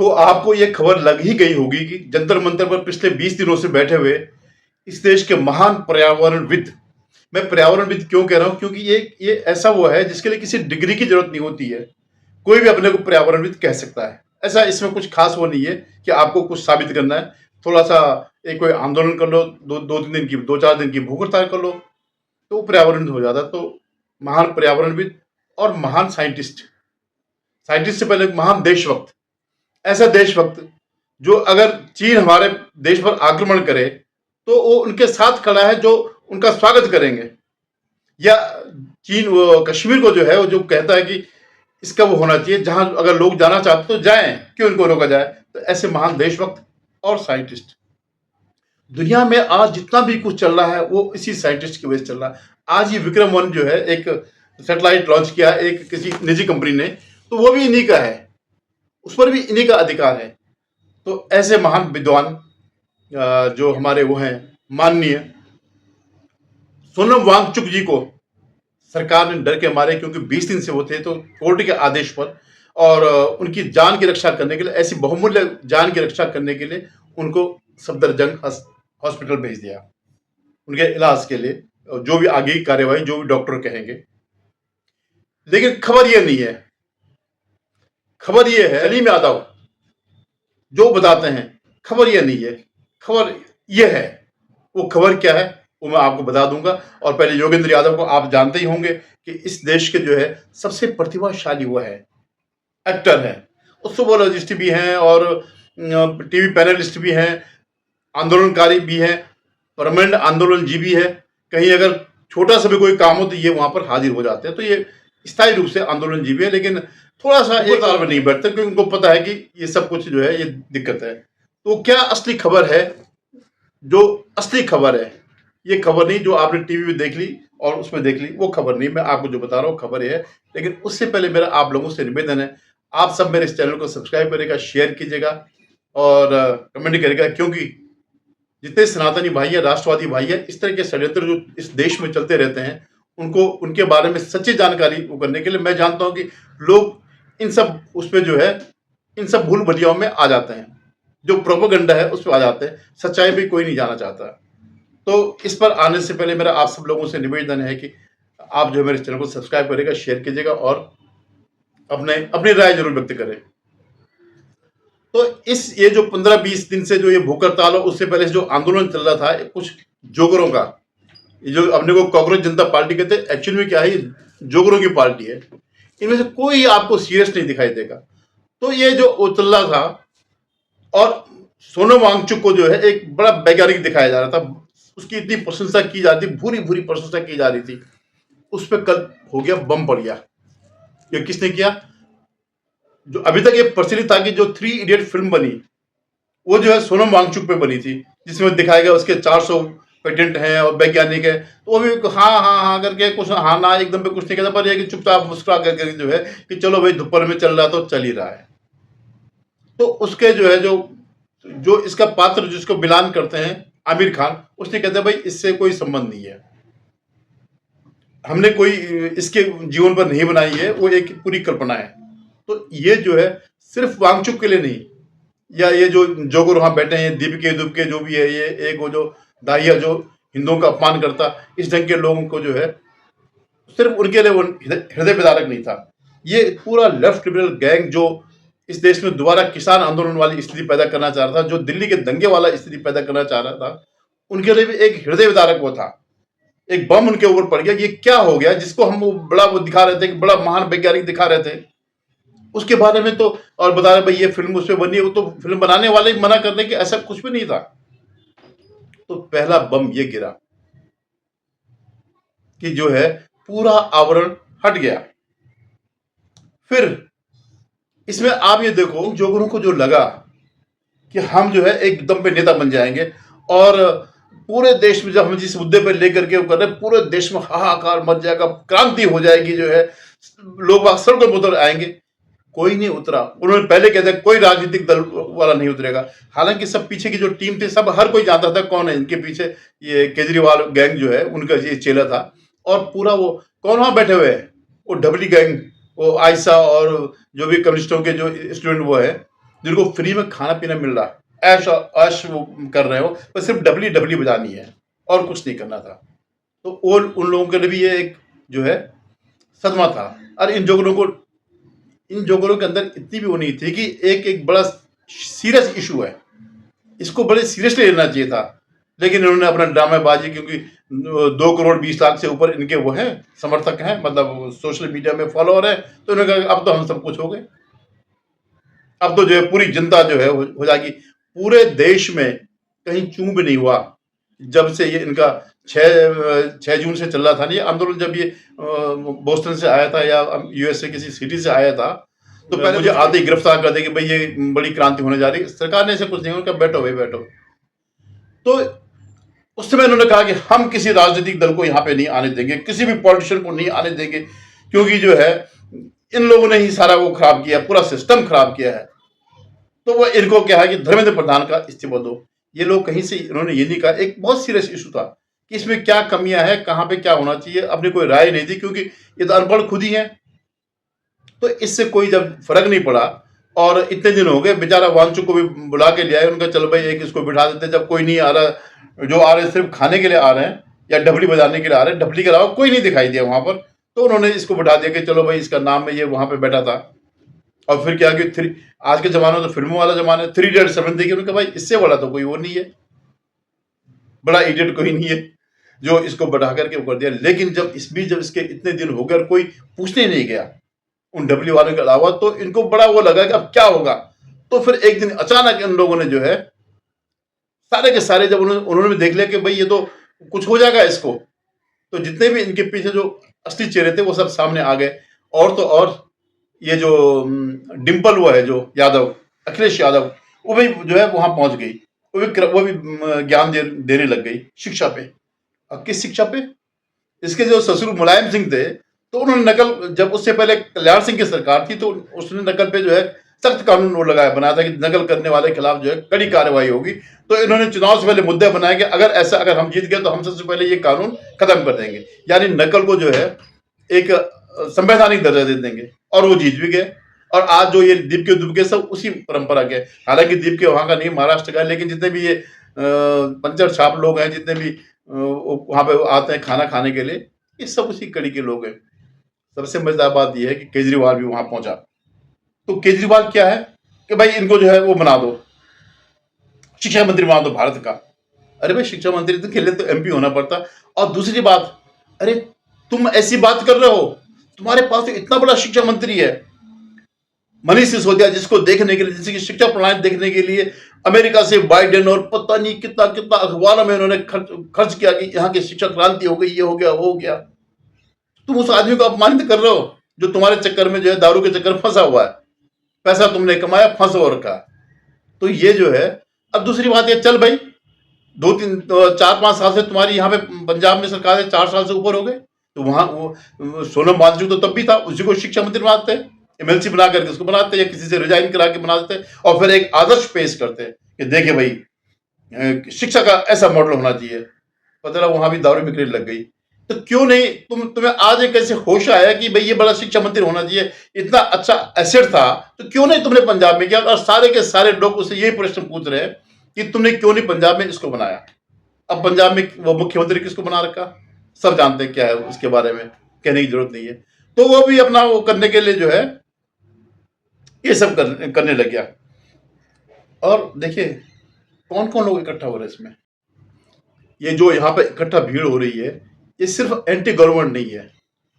तो आपको ये खबर लग ही गई होगी कि जंतर मंतर पर पिछले 20 दिनों से बैठे हुए इस देश के महान पर्यावरणविद, मैं पर्यावरणविद क्यों कह रहा हूं, क्योंकि ये ऐसा वो है जिसके लिए किसी डिग्री की जरूरत नहीं होती है। कोई भी अपने को पर्यावरणविद कह सकता है। ऐसा इसमें कुछ खास वो नहीं है कि आपको कुछ साबित करना है। थोड़ा सा एक कोई आंदोलन कर लो, दो तीन दिन की, 2-4 दिन की भूख हड़ताल कर लो, तो पर्यावरण हो जाता है। तो महान पर्यावरणविद और महान साइंटिस्ट, साइंटिस्ट से पहले महान देशभक्त, ऐसा देशभक्त जो अगर चीन हमारे देश पर आक्रमण करे तो वो उनके साथ खड़ा है, जो उनका स्वागत करेंगे। या चीन वो कश्मीर को जो है, वो जो कहता है कि इसका वो होना चाहिए, जहां अगर लोग जाना चाहते तो जाएं, क्यों इनको रोका जाए। तो ऐसे महान देशभक्त और साइंटिस्ट दुनिया में आज जितना भी कुछ चल रहा है वो इसी साइंटिस्ट की वजह से चल रहा है। आज ये विक्रम-1 जो है, एक सैटेलाइट लॉन्च किया एक किसी निजी कंपनी ने, तो वो भी इन्हीं का है, उस पर भी इन्हीं का अधिकार है। तो ऐसे महान विद्वान जो हमारे वो हैं, माननीय सोनम वांगचुक जी को सरकार ने डर के मारे, क्योंकि 20 दिन से वो थे, तो कोर्ट के आदेश पर और उनकी जान की रक्षा करने के लिए, ऐसी बहुमूल्य जान की रक्षा करने के लिए उनको सफदरजंग हॉस्पिटल भेज दिया उनके इलाज के लिए, जो भी आगे की कार्यवाही जो भी डॉक्टर कहेंगे। लेकिन खबर ये नहीं है, खबर ये है सलीम यादव जो बताते हैं, खबर ये नहीं है, खबर ये है। वो खबर क्या है वो मैं आपको बता दूंगा। और पहले योगेंद्र यादव को आप जानते ही होंगे कि इस देश के जो है सबसे प्रतिभाशाली वो है, एक्टर है, उत्सवोलॉजिस्ट भी हैं और टीवी पैनलिस्ट भी हैं, आंदोलनकारी भी हैं, परमानेंट आंदोलनजीवी है। कहीं अगर छोटा सा भी कोई काम हो तो ये वहां पर हाजिर हो जाते हैं। तो ये स्थायी रूप से आंदोलनजीवी है, लेकिन थोड़ा सा एक तार में नहीं बैठते, क्योंकि उनको पता है कि ये सब कुछ जो है ये दिक्कत है। तो क्या असली खबर है, जो असली खबर है, ये खबर नहीं जो आपने टीवी में देख ली और उसमें देख ली, वो खबर नहीं। मैं आपको जो बता रहा हूँ खबर है। लेकिन उससे पहले मेरा आप लोगों से निवेदन है, आप सब मेरे इस चैनल को सब्सक्राइब करेगा, शेयर कीजिएगा और कमेंट करेगा, क्योंकि जितने सनातनी भाई हैं, राष्ट्रवादी भाई हैं, इस तरह के षड्यंत्र जो इस देश में चलते रहते हैं, उनको उनके बारे में सच्ची जानकारी वो करने के लिए मैं जानता हूं कि लोग इन सब उस पर जो है, इन सब भूल भुलैयाओं में आ जाते हैं, जो प्रोपेगेंडा है उस पर आ जाते हैं, सच्चाई भी कोई नहीं जाना चाहता। तो इस पर आने से पहले मेरा आप सब लोगों से निवेदन है कि आप जो मेरे चैनल को सब्सक्राइब करेगा, शेयर कीजिएगा और अपनी राय जरूर व्यक्त करें। तो ये जो 15-20 दिन से जो ये भूख हड़ताल हो, उससे पहले जो आंदोलन चल रहा था कुछ जोगरों का, ये जो अपने को कांग्रेस जनता पार्टी कहते हैं, एक्चुअली में क्या है, ये जोगरों की पार्टी है। इनमें से कोई आपको सीरियस नहीं दिखाई देगा। तो ये जो चल रहा था, और सोनम वांगचुक को जो है एक बड़ा वैज्ञानिक दिखाया जा रहा था, उसकी इतनी प्रशंसा की जाती, भूरी भूरी प्रशंसा की जा रही थी, उस पर कल हो गया बम पड़ गया। ये किसने किया? जो अभी तक ये प्रचलित था कि जो 3 इडियट फिल्म बनी, वो जो है सोनम वांगचुक पे बनी थी, जिसमें दिखाया गया उसके 400 पेटेंट हैं और वैज्ञानिक है। तो वो भी हाँ हाँ हाँ करके कुछ हाँ ना एकदम पे कुछ नहीं कहता, पर ये कि चुपचाप मुस्कुरा करके जो है कि चलो भाई दोपहर में चल रहा तो चल ही रहा है। तो उसके जो है जो इसका पात्र जिसको बिलान करते हैं आमिर खान, उसने कहते हैं भाई इससे कोई संबंध नहीं है, हमने कोई इसके जीवन पर नहीं बनाई है, वो एक पूरी कल्पना है। तो ये जो है सिर्फ वांगचुक के लिए नहीं, या ये जो जोगर वहां बैठे हैं, दीपके दुबके जो भी है, ये एक वो जो दाहिया जो हिंदुओं का अपमान करता, इस ढंग के लोगों को जो है सिर्फ उनके लिए वो हृदय विदारक नहीं था। ये पूरा लेफ्ट लिबरल गैंग जो इस देश में दोबारा किसान आंदोलन वाली स्थिति पैदा करना चाह रहा था, जो दिल्ली के दंगे वाला स्थिति पैदा करना चाह रहा था, उनके लिए भी एक हृदय विदारक वो था। एक बम उनके ऊपर पड़ गया। ये क्या हो गया जिसको हम वो दिखा रहे थे कि बड़ा महान वैज्ञानिक दिखा रहे थे, उसके बारे में तो और बता रहे भाई ये फिल्म उस पर बनी है, वो तो फिल्म बनाने वाले ही मना करने की, ऐसा कुछ भी नहीं था। तो पहला बम ये गिरा कि जो है पूरा आवरण हट गया। फिर इसमें आप ये देखो, जोगरों को जो लगा कि हम जो है एकदम पे नेता बन जाएंगे, और पूरे देश में जब हम जिस मुद्दे पर लेकर के कर रहे, पूरे देश में हाहाकार मच जाएगा, क्रांति हो जाएगी, जो है लोग वहां सड़कों पर उतर आएंगे। कोई नहीं उतरा। उन्होंने पहले कहते कोई राजनीतिक दल वाला नहीं उतरेगा। हालांकि सब पीछे की जो टीम थी, सब हर कोई जानता था कौन है इनके पीछे, ये केजरीवाल गैंग जो है उनका ये चेला था। और पूरा वो कौन वहां बैठे हुए हैं, वो डबली गैंग, वो आयशा और जो भी कम्युनिस्टों के जो स्टूडेंट वो है, जिनको फ्री में खाना पीना मिल रहा, ऐश ऐश वो कर रहे हो, बस सिर्फ डब्ल्यू डब्ल्यू बजानी है और कुछ नहीं करना था। तो और उन लोगों के लिए भी ये एक जो है सदमा था। और इन जोगरों के अंदर इतनी भी वो नहीं थी कि एक एक बड़ा सीरियस इशू है, इसको बड़े सीरियसली लेना चाहिए था। लेकिन इन्होंने अपना ड्रामेबाजी, क्योंकि 2 करोड़ 20 लाख से ऊपर इनके वो हैं समर्थक हैं, मतलब सोशल मीडिया में फॉलोअर हैं, तो इन्होंने कहा अब तो हम सब कुछ हो गए, अब तो जो है पूरी जनता जो है हो जाएगी। पूरे देश में कहीं चूं भी नहीं हुआ जब से ये इनका 6 जून से चल रहा था ना ये आंदोलन, जब ये बोस्टन से आया था या यूएस से किसी सिटी से आया था, तो पहले मुझे आते ही गिरफ्तार कर दे कि भाई ये बड़ी क्रांति होने जा रही है। सरकार ने ऐसे कुछ नहीं, उनका बैठो भाई बैठो। तो उस समय उन्होंने कहा कि हम किसी राजनीतिक दल को यहाँ पे नहीं आने देंगे, किसी भी पॉलिटिशियन को नहीं आने देंगे, क्योंकि जो है इन लोगों ने ही सारा वो खराब किया, पूरा सिस्टम खराब किया है। तो वो इनको क्या है कि धर्मेंद्र प्रधान का इस्तीफा दो। ये लोग कहीं से इन्होंने ये नहीं कहा। एक बहुत सीरियस इशू था कि इसमें क्या कमियां हैं, कहाँ पे क्या होना चाहिए, अपनी कोई राय नहीं दी, क्योंकि ये तो अनपढ़ खुद ही है। तो इससे कोई जब फर्क नहीं पड़ा, और इतने दिन हो गए, बेचारा वांचू को भी बुला के लिया है, उनका चलो भाई एक इसको बिठा देते, जब कोई नहीं आ रहा, जो आ रहे सिर्फ खाने के लिए आ रहे हैं या ढपली बजाने के लिए आ रहे हैं, ढपली के अलावा कोई नहीं दिखाई दिया वहां पर, तो उन्होंने इसको बिठा दिया कि चलो भाई इसका नाम है, ये वहां पे बैठा था। और फिर क्या कि आज के जमाने में तो फिल्मों वाला जमाना है, 3-7 देखिए, उन्होंने कहा भाई इससे बड़ा तो कोई वो नहीं है, बड़ा इडियट कोई नहीं है जो इसको बढ़ा करके वो कर दिया। लेकिन जब इस बीच जब इसके इतने दिन हो गए और कोई पूछने नहीं गया उन डब्ल्यू वालों के अलावा, तो इनको बड़ा वो लगा कि अब क्या होगा। तो फिर एक दिन अचानक इन लोगों ने जो है सारे के सारे, जब उन्होंने भी देख लिया कि भाई ये तो कुछ हो जाएगा इसको, तो जितने भी इनके पीछे जो असली चेहरे थे वो सब सामने आ गए। और तो और ये जो डिम्पल वो है जो यादव, अखिलेश यादव, वो भी जो है वहां पहुंच गई, वो भी ज्ञान देने लग गई शिक्षा पे। अब किस शिक्षा पे? इसके जो ससुर मुलायम सिंह थे, तो उन्होंने नकल, जब उससे पहले कल्याण सिंह की सरकार थी, तो उसने नकल पे जो है सख्त कानून वो लगाया, बनाया था कि नकल करने वाले के खिलाफ जो है कड़ी कार्रवाई होगी। तो इन्होंने चुनाव से पहले मुद्दे बनाए कि अगर हम जीत गए तो हम सबसे पहले ये कानून खत्म कर देंगे, यानी नकल को जो है एक संवैधानिक दर्जा दे देंगे, और वो जीत भी गए। और आज जो ये दीप के दुबके सब उसी परंपरा के, हालांकि दीप के वहां का नहीं, महाराष्ट्र का, लेकिन जितने भी ये पंचर छाप लोग हैं, जितने भी वहां पे आते हैं खाना खाने के लिए, ये सब उसी कड़ी के लोग हैं। सबसे मजेदार बात यह है कि केजरीवाल भी वहां पहुंचा। तो केजरीवाल क्या है कि भाई इनको जो है वो बना दो, शिक्षा मंत्री बना दो भारत का। अरे भाई शिक्षा मंत्री तो के लिए तो एमपी होना पड़ता। और दूसरी बात, अरे तुम ऐसी बात कर रहे हो, तुम्हारे पास तो इतना बड़ा शिक्षा मंत्री है मनीष सिसोदिया, जिसको देखने के लिए, जिसकी शिक्षा प्रणाली देखने के लिए अमेरिका से बाइडेन और पता नहीं कितना कितना अखबारों में उन्होंने खर्च किया कि यहाँ की शिक्षा क्रांति हो गई, ये हो गया वो हो गया। तुम उस आदमी को अपमानित कर रहे हो जो तुम्हारे चक्कर में जो है दारू के चक्कर में फंसा हुआ है, पैसा तुमने कमाया, फंस और रखा। तो ये जो है, अब दूसरी बात ये, चल भाई 4-5 साल से तुम्हारी यहाँ पे पंजाब में सरकार है, 4 साल से ऊपर हो गए, तो वहां वो सोनम वांगचुक तो तब भी था, उसी को शिक्षा मंत्री बनाते हैं, एमएलसी बना करके उसको बनाते हैं, या किसी से रिजाइन करा के बनाते हैं, और फिर एक आदर्श पेश करते हैं कि देखिए भाई शिक्षा का ऐसा मॉडल होना चाहिए। पता लगा वहां भी दारू बिक्री लग गई। तो क्यों नहीं तुम्हें आज एक ऐसे होश आया कि भाई ये बड़ा शिक्षा मंत्री होना चाहिए, इतना अच्छा एसेट था, तो क्यों नहीं तुमने पंजाब में किया? और सारे के सारे लोग उससे यही प्रश्न पूछ रहे हैं कि तुमने क्यों नहीं पंजाब में इसको बनाया। अब पंजाब में वो मुख्यमंत्री किसको बना रखा, सब जानते हैं क्या है उसके बारे में, कहने की जरूरत नहीं है। तो वो भी अपना वो करने के लिए जो है ये सब करने लग गया। और देखिए कौन कौन लोग इकट्ठा हो रहे हैं इसमें। ये जो यहाँ पे इकट्ठा भीड़ हो रही है, ये सिर्फ एंटी गवर्नमेंट नहीं है,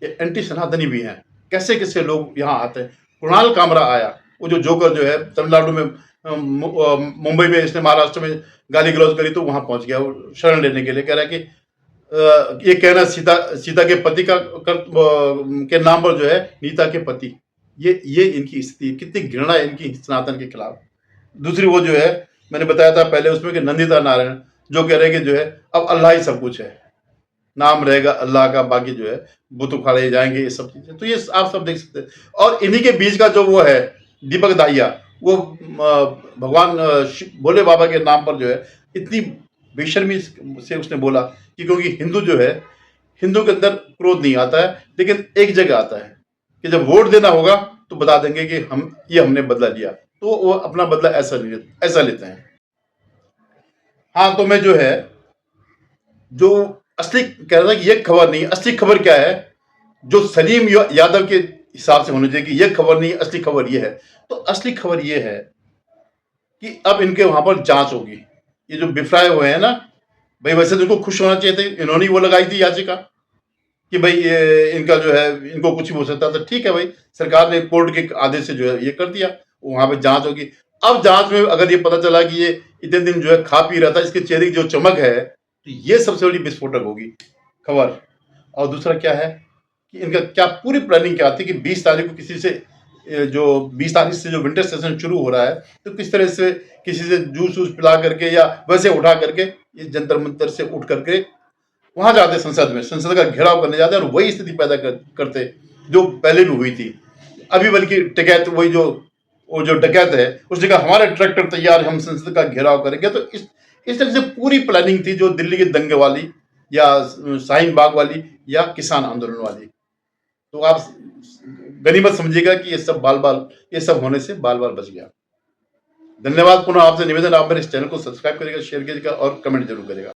ये एंटी सनातनी भी हैं। कैसे कैसे लोग यहाँ आते हैं। कुणाल कामरा आया, वो जो जोकर जो है तमिलनाडु में, मुंबई में, इसने महाराष्ट्र में गाली गलौज करी, तो वहां पहुंच गया वो शरण लेने के लिए। कह रहा है कि ये कहना सीता के पति के नाम पर जो है नीता के पति, ये इनकी स्थिति, कितनी घृणा है इनकी सनातन के खिलाफ। दूसरी वो जो है मैंने बताया था पहले उसमें कि नंदिता नारायण, जो कह रहे हैं कि जो है अब अल्लाह ही सब कुछ है, नाम रहेगा अल्लाह का, बाकी जो है बुत उखाड़े जाएंगे, ये सब चीजें। तो ये आप सब देख सकते हैं। और इन्हीं के बीच का जो वो है दीपक दाहिया, वो भगवान भोले बाबा के नाम पर जो है इतनी बेशर्मी से उसने बोला कि क्योंकि हिंदू जो है, हिंदू के अंदर क्रोध नहीं आता है, लेकिन एक जगह आता है कि जब वोट देना होगा तो बता देंगे कि हमने बदला लिया। तो वो अपना बदला ऐसा लेते हैं। हाँ, तो मैं जो है, जो असली कह रहा था कि ये खबर नहीं, असली खबर क्या है, जो सलीम यादव के हिसाब से होनी चाहिए कि ये खबर नहीं, असली खबर ये है। तो असली खबर ये है कि अब इनके वहां पर जांच होगी। ये जो बिफराए हुए हैं ना भाई, वैसे तो इनको खुश होना चाहिए थे, इन्होंने ही वो लगाई थी याचिका कि भाई ये इनका जो है, इनको कुछ भी हो सकता था। ठीक है भाई, सरकार ने कोर्ट के आदेश से जो है ये कर दिया, वहां पे जांच होगी। अब जांच में अगर ये पता चला कि ये इतने दिन जो है खा पी रहा था, इसके चेहरे की जो चमक है, तो ये सबसे बड़ी विस्फोटक होगी खबर। और दूसरा क्या है कि इनका क्या पूरी प्लानिंग क्या थी कि 20 तारीख को किसी से जो 20 तारीख से जो विंटर सेशन शुरू हो रहा है, तो किस तरह से किसी से जूस वूस पिला करके या वैसे उठा करके ये जंतर मंतर से उठ करके वहां जाते, संसद का घेराव करने जाते और वही स्थिति पैदा करते जो पहले भी हुई थी। अभी बल्कि डकैत, वही जो वो जो डकैत है, उसने कहा हमारे ट्रैक्टर तैयार, हम संसद का घेराव करेंगे। तो इस तरह से पूरी प्लानिंग थी, जो दिल्ली के दंगे वाली या शाहीन बाग वाली या किसान आंदोलन वाली। तो आप गनीमत समझिएगा कि ये सब होने से बाल बाल बच गया। धन्यवाद। पुनः आपसे निवेदन, आप मेरे इस चैनल को सब्सक्राइब करिएगा, शेयर करिएगा और कमेंट जरूर करिएगा।